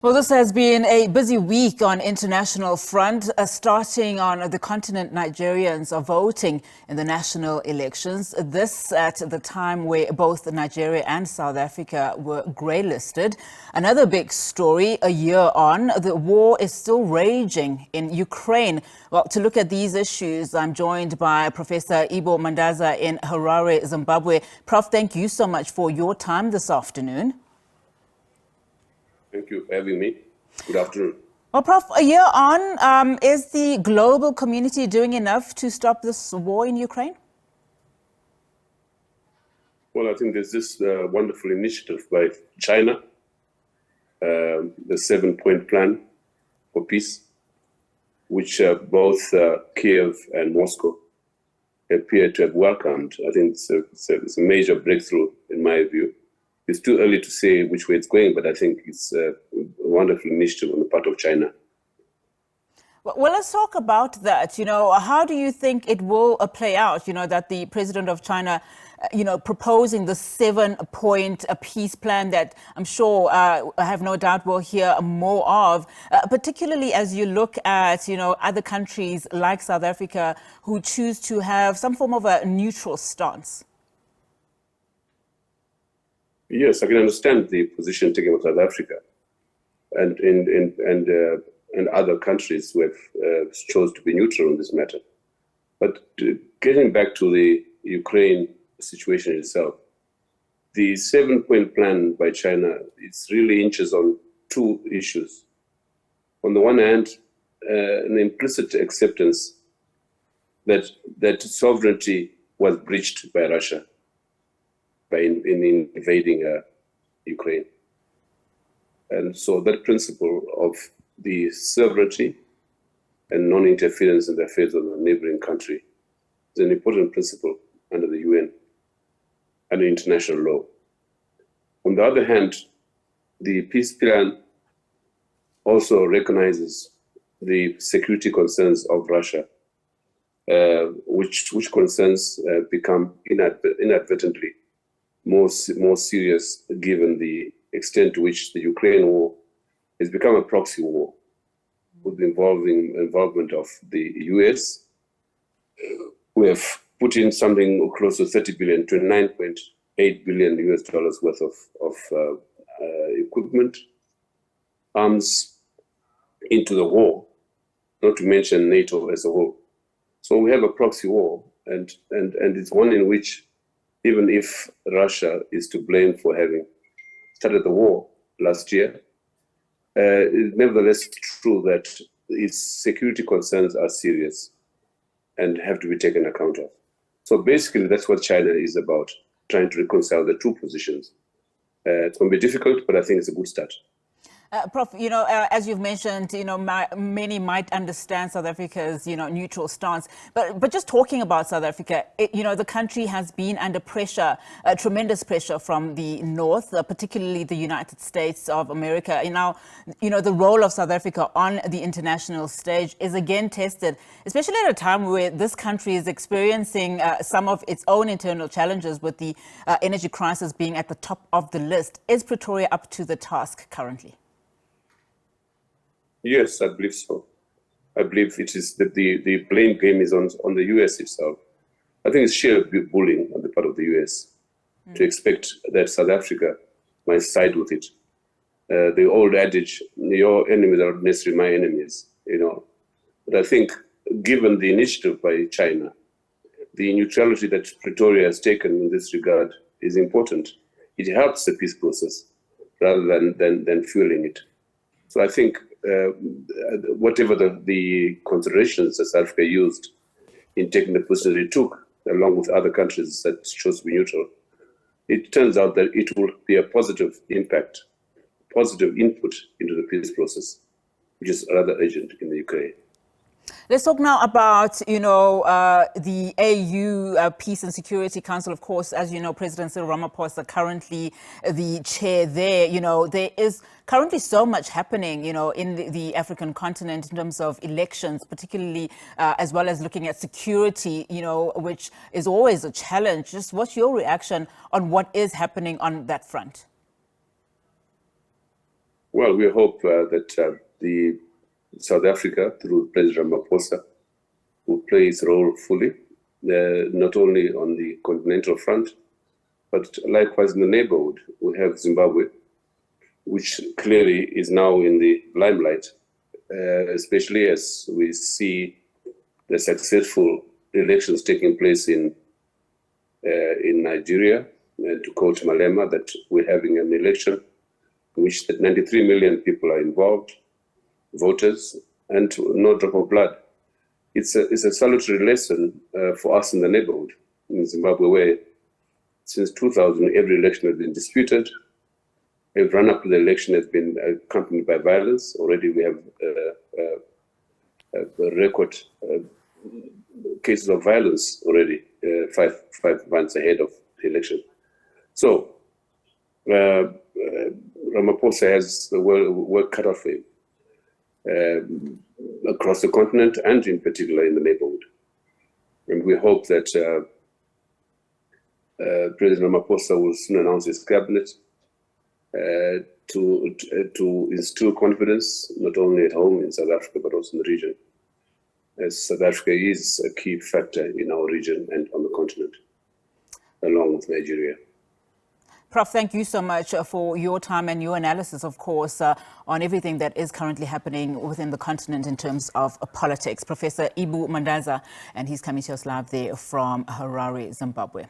Well, this has been a busy week on international front. Starting on the continent, Nigerians are voting in the national elections. This at the time where both Nigeria and South Africa were greylisted. Another big story, a year on, the war is still raging in Ukraine. Well, to look at these issues, I'm joined by Professor Ibbo Mandaza in Harare, Zimbabwe. Prof, thank you so much for your time this afternoon. Thank you for having me. Good afternoon. Well, Prof, a year on, is the global community doing enough to stop this war in Ukraine? Well, I think there's this wonderful initiative by China, the 7-point plan for peace, which both Kiev and Moscow appear to have welcomed. I think it's a major breakthrough in my view. It's too early to say which way it's going, but I think it's a wonderful initiative on the part of China. Well, let's talk about that. How do you think it will play out? That the president of China, proposing the 7-point peace plan that I'm sure, I have no doubt we'll hear more of, particularly as you look at, other countries like South Africa who choose to have some form of a neutral stance. Yes, I can understand the position taken by South Africa and other countries who have chose to be neutral on this matter. But getting back to the Ukraine situation itself, the 7-point plan by China, it's really hinges on two issues. On the one hand, an implicit acceptance that sovereignty was breached by Russia in invading Ukraine. And so that principle of the sovereignty and non-interference in the affairs of the neighboring country is an important principle under the UN and international law. On the other hand, the peace plan also recognizes the security concerns of Russia, which concerns become inadvertently more serious given the extent to which the Ukraine war has become a proxy war with the involvement of the US. We have put in something close to 30 billion, $29.8 billion US dollars worth of equipment, arms into the war, not to mention NATO as a whole. So we have a proxy war, and it's one in which, even if Russia is to blame for having started the war last year, it's nevertheless true that its security concerns are serious and have to be taken account of. So basically, that's what China is about, trying to reconcile the two positions. It's going to be difficult, but I think it's a good start. Prof, as you've mentioned, many might understand South Africa's, neutral stance. But just talking about South Africa, the country has been under pressure, tremendous pressure from the north, particularly the United States of America. Now, the role of South Africa on the international stage is again tested, especially at a time where this country is experiencing some of its own internal challenges, with the energy crisis being at the top of the list. Is Pretoria up to the task currently? Yes, I believe so. I believe it is that the blame game is on the US itself. I think it's sheer bullying on the part of the US to expect that South Africa might side with it. The old adage, your enemies are not necessarily my enemies, But I think given the initiative by China, the neutrality that Pretoria has taken in this regard is important. It helps the peace process rather than fueling it. So I think whatever the considerations that South Africa used in taking the position that it took, along with other countries that chose to be neutral, it turns out that it will be a positive impact, positive input into the peace process, which is rather urgent in the Ukraine. Let's talk now about, the AU Peace and Security Council. Of course, as you know, President Cyril Ramaphosa currently the chair there. There is currently so much happening, in the African continent in terms of elections, particularly as well as looking at security, which is always a challenge. Just what's your reaction on what is happening on that front? Well, we hope that the South Africa, through President Ramaphosa, will play its role fully, not only on the continental front, but likewise in the neighborhood. We have Zimbabwe, which clearly is now in the limelight, especially as we see the successful elections taking place in Nigeria. And to quote Malema, that we're having an election in which 93 million people are involved, voters, and no drop of blood. It's a salutary lesson for us in the neighborhood in Zimbabwe, where since 2000, every election has been disputed. Every run-up to the election has been accompanied by violence. Already we have a record cases of violence already, five months ahead of the election. So Ramaphosa has the work cut out for him across the continent and in particular in the neighborhood. And we hope that President Ramaphosa will soon announce his cabinet to instill confidence, not only at home in South Africa, but also in the region, as South Africa is a key factor in our region and on the continent, along with Nigeria. Prof, thank you so much for your time and your analysis, of course, on everything that is currently happening within the continent in terms of politics. Professor Ibbo Mandaza, and he's coming to us live there from Harare, Zimbabwe.